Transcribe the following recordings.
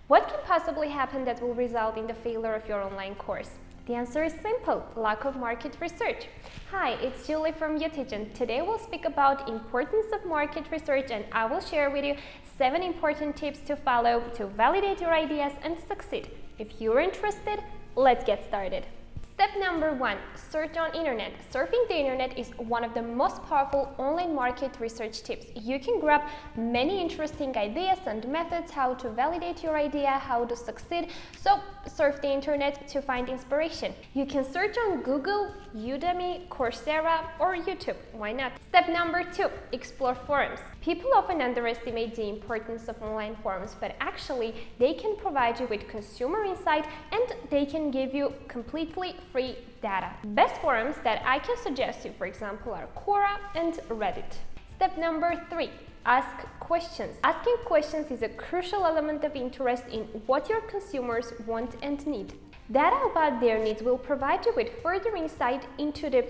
What can possibly happen that will result in the failure of your online course? The answer is simple: lack of market research. Hi, it's Julie from Uteach, and today we'll speak about importance of market research, and I will share with you 7 important tips to follow to validate your ideas and succeed. If you're interested, let's get started. Step number 1, search on internet. Surfing the internet is one of the most powerful online market research tips. You can grab many interesting ideas and methods how to validate your idea, how to succeed. So surf the internet to find inspiration. You can search on Google, Udemy, Coursera, or YouTube. Why not? Step number 2, explore forums. People often underestimate the importance of online forums, but actually they can provide you with consumer insight and they can give you completely free data. Best forums that I can suggest you, for example, are Quora and Reddit. Step number 3, ask questions. Asking questions is a crucial element of interest in what your consumers want and need. Data about their needs will provide you with further insight into the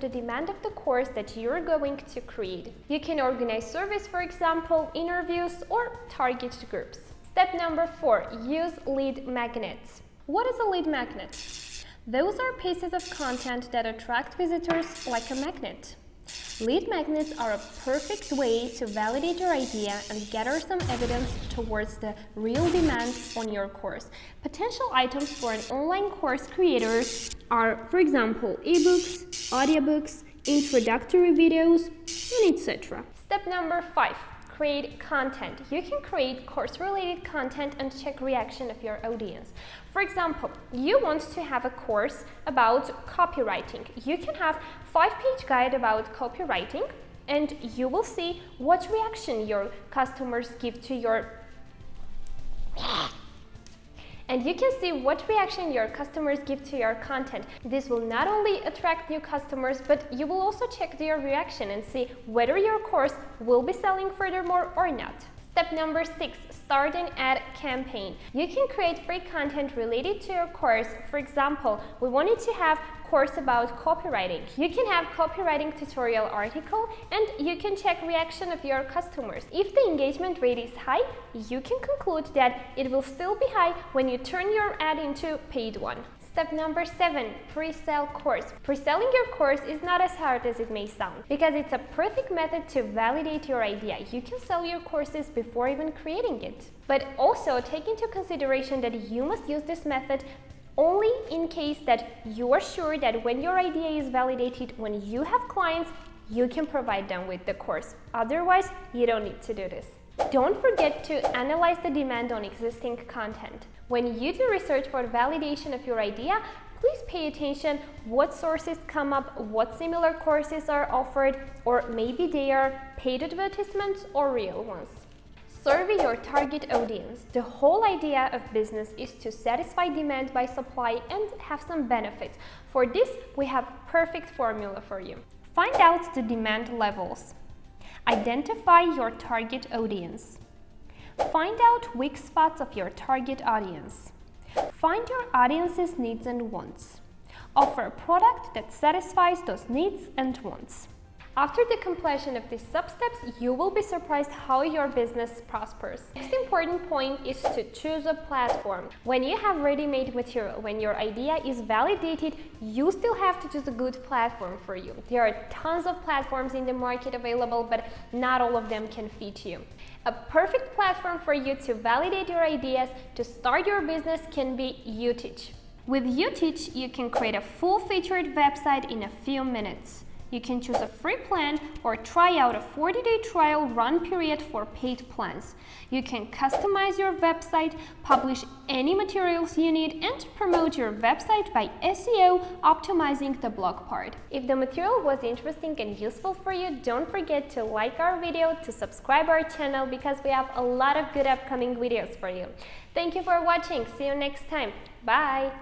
demand of the course that you're going to create. You can organize surveys, for example, interviews, or target groups. Step number 4, use lead magnets. What is a lead magnet? Those are pieces of content that attract visitors like a magnet. Lead magnets are a perfect way to validate your idea and gather some evidence towards the real demand on your course. Potential items for an online course creator are, for example, ebooks, audiobooks, introductory videos, and etc. Step number 5, create content. You can create course-related content and check reaction of your audience. For example, you want to have a course about copywriting. You can have 5-page guide about copywriting, and you will see what reaction your customers give to your content. This will not only attract new customers, but you will also check their reaction and see whether your course will be selling furthermore or not. Step number 6, start an ad campaign. You can create free content related to your course. For example, we wanted to have course about copywriting. You can have copywriting tutorial article and you can check reaction of your customers. If the engagement rate is high, you can conclude that it will still be high when you turn your ad into paid one. Step number 7, pre-sell course. Pre-selling your course is not as hard as it may sound, because it's a perfect method to validate your idea. You can sell your courses before even creating it. But also take into consideration that you must use this method only in case that you are sure that when your idea is validated, when you have clients, you can provide them with the course. Otherwise, you don't need to do this. Don't forget to analyze the demand on existing content. When you do research for validation of your idea, please pay attention what sources come up, what similar courses are offered, or maybe they are paid advertisements or real ones. Survey your target audience. The whole idea of business is to satisfy demand by supply and have some benefits. For this, we have perfect formula for you. Find out the demand levels. Identify your target audience. Find out weak spots of your target audience. Find your audience's needs and wants. Offer a product that satisfies those needs and wants. After the completion of these sub-steps, you will be surprised how your business prospers. Next important point is to choose a platform. When you have ready-made material, when your idea is validated, you still have to choose a good platform for you. There are tons of platforms in the market available, but not all of them can fit you. A perfect platform for you to validate your ideas, to start your business, can be Uteach. With Uteach, you can create a full-featured website in a few minutes. You can choose a free plan or try out a 40-day trial run period for paid plans. You can customize your website, publish any materials you need, and promote your website by SEO, optimizing the blog part. If the material was interesting and useful for you, don't forget to like our video, to subscribe our channel, because we have a lot of good upcoming videos for you. Thank you for watching. See you next time. Bye!